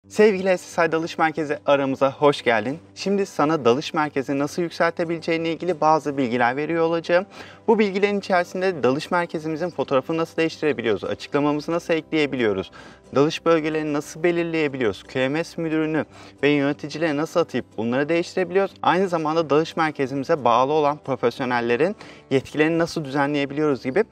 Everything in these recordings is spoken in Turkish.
Sevgili SSI Dalış Merkezi aramıza hoş geldin. Şimdi sana dalış merkezi nasıl yükseltebileceğine ilgili bazı bilgiler veriyor olacağım. Bu bilgilerin içerisinde dalış merkezimizin fotoğrafını nasıl değiştirebiliyoruz, açıklamamızı nasıl ekleyebiliyoruz, dalış bölgelerini nasıl belirleyebiliyoruz, QMS müdürünü ve yöneticileri nasıl atayıp bunları değiştirebiliyoruz. Aynı zamanda dalış merkezimize bağlı olan profesyonellerin yetkilerini nasıl düzenleyebiliyoruz gibi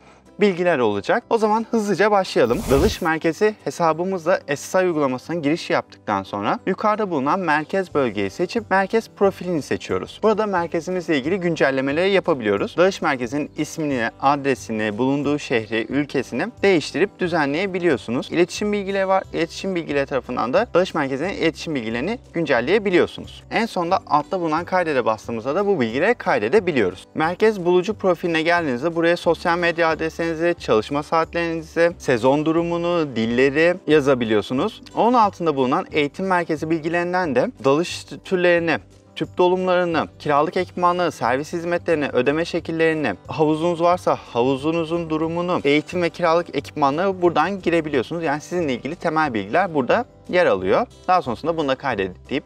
bilgiler olacak. O zaman hızlıca başlayalım. Dalış merkezi hesabımızla SSI uygulamasına giriş yaptıktan sonra yukarıda bulunan merkez bölgeyi seçip merkez profilini seçiyoruz. Burada merkezimizle ilgili güncellemeleri yapabiliyoruz. Dalış merkezinin ismini, adresini, bulunduğu şehri, ülkesini değiştirip düzenleyebiliyorsunuz. İletişim bilgileri var. İletişim bilgileri tarafından da dalış merkezinin iletişim bilgilerini güncelleyebiliyorsunuz. En sonda altta bulunan kaydede bastığımızda da bu bilgileri kaydedebiliyoruz. Merkez bulucu profiline geldiğinizde buraya sosyal medya adresini, çalışma saatlerinizi, sezon durumunu, dilleri yazabiliyorsunuz. Onun altında bulunan eğitim merkezi bilgilerinden de dalış türlerini, tüp dolumlarını, kiralık ekipmanları, servis hizmetlerini, ödeme şekillerini, havuzunuz varsa havuzunuzun durumunu, eğitim ve kiralık ekipmanları buradan girebiliyorsunuz. Yani sizinle ilgili temel bilgiler burada yer alıyor. Daha sonrasında bunu da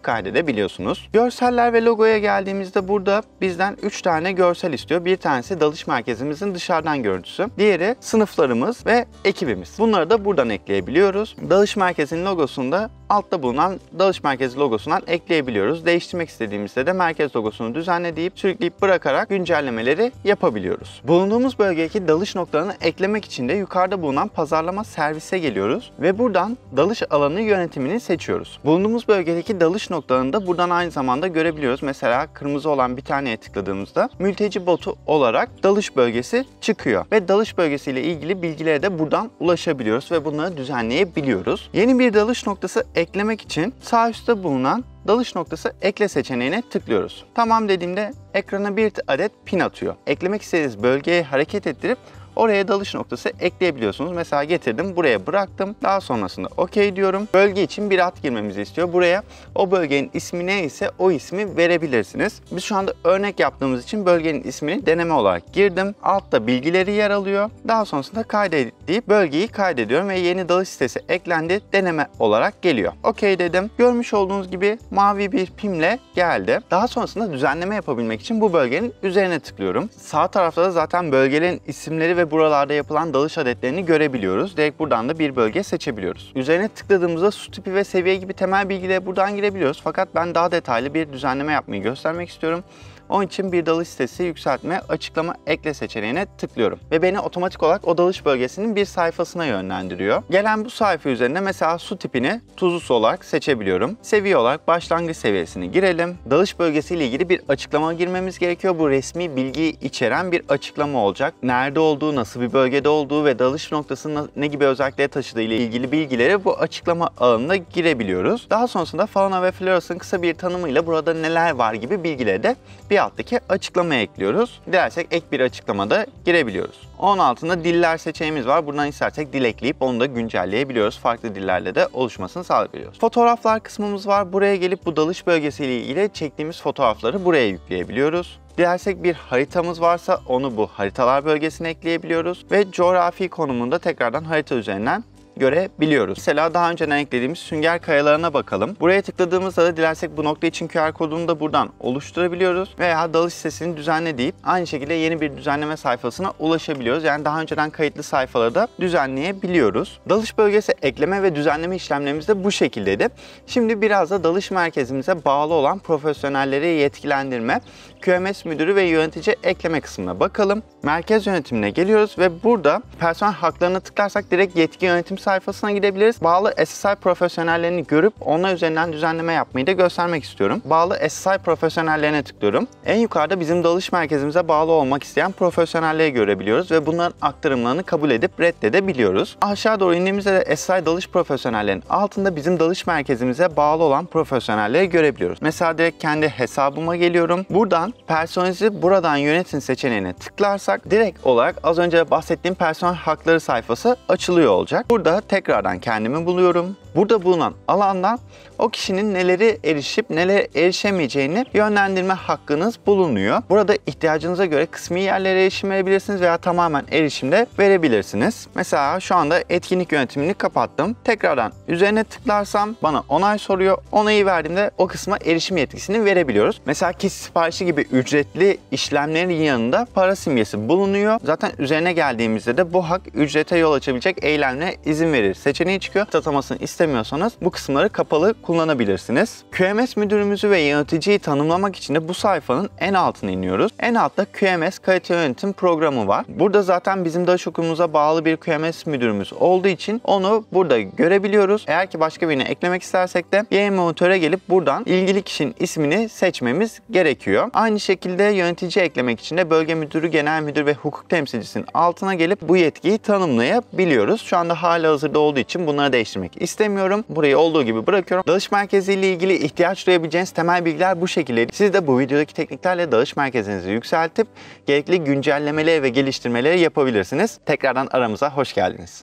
kaydedebiliyorsunuz. Görseller ve logoya geldiğimizde burada bizden 3 tane görsel istiyor. Bir tanesi dalış merkezimizin dışarıdan görüntüsü. Diğeri sınıflarımız ve ekibimiz. Bunları da buradan ekleyebiliyoruz. Dalış merkezinin logosunu da altta bulunan dalış merkezi logosundan ekleyebiliyoruz. Değiştirmek istediğimizde de merkez logosunu düzenle deyip sürükleyip bırakarak güncellemeleri yapabiliyoruz. Bulunduğumuz bölgedeki dalış noktalarını eklemek için de yukarıda bulunan pazarlama servise geliyoruz ve buradan dalış alanı yönetimini seçiyoruz. Bulunduğumuz bölgedeki dalış noktalarını da buradan aynı zamanda görebiliyoruz. Mesela kırmızı olan bir taneye tıkladığımızda mülteci botu olarak dalış bölgesi çıkıyor ve dalış bölgesiyle ilgili bilgilere de buradan ulaşabiliyoruz ve bunları düzenleyebiliyoruz. Yeni bir dalış noktası eklemek için sağ üstte bulunan dalış noktası ekle seçeneğine tıklıyoruz. Tamam dediğimde ekrana bir adet pin atıyor. Eklemek istediğiniz bölgeye hareket ettirip oraya dalış noktası ekleyebiliyorsunuz. Mesela getirdim, buraya bıraktım. Daha sonrasında OK diyorum. Bölge için bir ad girmemizi istiyor. Buraya o bölgenin ismi neyse o ismi verebilirsiniz. Biz şu anda örnek yaptığımız için bölgenin ismini deneme olarak girdim. Altta bilgileri yer alıyor. Daha sonrasında kaydet deyip bölgeyi kaydediyorum ve yeni dalış sitesi eklendi, deneme olarak geliyor. OK dedim. Görmüş olduğunuz gibi mavi bir pimle geldi. Daha sonrasında düzenleme yapabilmek için bu bölgenin üzerine tıklıyorum. Sağ tarafta da zaten bölgelerin isimleri ve buralarda yapılan dalış adetlerini görebiliyoruz. Direkt buradan da bir bölge seçebiliyoruz. Üzerine tıkladığımızda su tipi ve seviye gibi temel bilgilere buradan girebiliyoruz. Fakat ben daha detaylı bir düzenleme yapmayı göstermek istiyorum. Onun için bir dalış sitesi yükseltme, açıklama, ekle seçeneğine tıklıyorum. Ve beni otomatik olarak o dalış bölgesinin bir sayfasına yönlendiriyor. Gelen bu sayfa üzerinde mesela su tipini tuzlu su olarak seçebiliyorum. Seviye olarak başlangıç seviyesini girelim. Dalış bölgesiyle ilgili bir açıklama girmemiz gerekiyor. Bu resmi bilgiyi içeren bir açıklama olacak. Nerede olduğu, nasıl bir bölgede olduğu ve dalış noktasının ne gibi özellikleri taşıdığı ile ilgili bilgileri bu açıklama alanına girebiliyoruz. Daha sonrasında fauna ve florasının kısa bir tanımıyla burada neler var gibi bilgileri de bir alttaki açıklamaya ekliyoruz. Dilersek ek bir açıklamada girebiliyoruz. Onun altında diller seçeneğimiz var. Buradan istersek dil ekleyip onu da güncelleyebiliyoruz. Farklı dillerle de oluşmasını sağlayabiliyoruz. Fotoğraflar kısmımız var. Buraya gelip bu dalış bölgesiyle ilgili çektiğimiz fotoğrafları buraya yükleyebiliyoruz. Dilersek bir haritamız varsa onu bu haritalar bölgesine ekleyebiliyoruz ve coğrafi konumunda tekrardan harita üzerinden görebiliyoruz. Mesela daha önceden eklediğimiz sünger kayalarına bakalım. Buraya tıkladığımızda da dilersek bu nokta için QR kodunu da buradan oluşturabiliyoruz veya dalış sitesini düzenle deyip aynı şekilde yeni bir düzenleme sayfasına ulaşabiliyoruz. Yani daha önceden kayıtlı sayfaları da düzenleyebiliyoruz. Dalış bölgesi ekleme ve düzenleme işlemlerimiz de bu şekildeydi. Şimdi biraz da dalış merkezimize bağlı olan profesyonelleri yetkilendirme, QMS müdürü ve yönetici ekleme kısmına bakalım. Merkez yönetimine geliyoruz ve burada personel haklarına tıklarsak direkt yetki yönetim sayfasına gidebiliriz. Bağlı SSI profesyonellerini görüp onlar üzerinden düzenleme yapmayı da göstermek istiyorum. Bağlı SSI profesyonellerine tıklıyorum. En yukarıda bizim dalış merkezimize bağlı olmak isteyen profesyonelleri görebiliyoruz ve bunların aktarımlarını kabul edip reddedebiliyoruz. Aşağı doğru indiğimizde de SSI dalış profesyonellerinin altında bizim dalış merkezimize bağlı olan profesyonelleri görebiliyoruz. Mesela direkt kendi hesabıma geliyorum. Buradan personelizi buradan yönetin seçeneğine tıklarsak direkt olarak az önce bahsettiğim personel hakları sayfası açılıyor olacak. Burada Burada tekrardan kendimi buluyorum. Burada bulunan alandan o kişinin neleri erişip neler erişemeyeceğini yönlendirme hakkınız bulunuyor. Burada ihtiyacınıza göre kısmi yerlere erişim verebilirsiniz veya tamamen erişimde verebilirsiniz. Mesela şu anda etkinlik yönetimini kapattım. Tekrardan üzerine tıklarsam bana onay soruyor. Onayı verdiğimde o kısma erişim yetkisini verebiliyoruz. Mesela kişi siparişi gibi ücretli işlemlerin yanında para simgesi bulunuyor. Zaten üzerine geldiğimizde de bu hak ücrete yol açabilecek eylemlere izin verir seçeneği çıkıyor. Atamasını istemiyorsanız bu kısımları kapalı kullanabilirsiniz. QMS müdürümüzü ve yöneticiyi tanımlamak için de bu sayfanın en altına iniyoruz. En altta QMS kalite yönetim programı var. Burada zaten bizim DaşOku'muza bağlı bir QMS müdürümüz olduğu için onu burada görebiliyoruz. Eğer ki başka birini eklemek istersek de yeni monitöre gelip buradan ilgili kişinin ismini seçmemiz gerekiyor. Aynı şekilde yönetici eklemek için de bölge müdürü, genel müdür ve hukuk temsilcisinin altına gelip bu yetkiyi tanımlayabiliyoruz. Şu anda halihazırda olduğu için bunları değiştirmek istemiyorum. Burayı olduğu gibi bırakıyorum. Dalış merkezi ile ilgili ihtiyaç duyabileceğiniz temel bilgiler bu şekilde. Siz de bu videodaki tekniklerle dalış merkezinizi yükseltip gerekli güncellemeleri ve geliştirmeleri yapabilirsiniz. Tekrardan aramıza hoş geldiniz.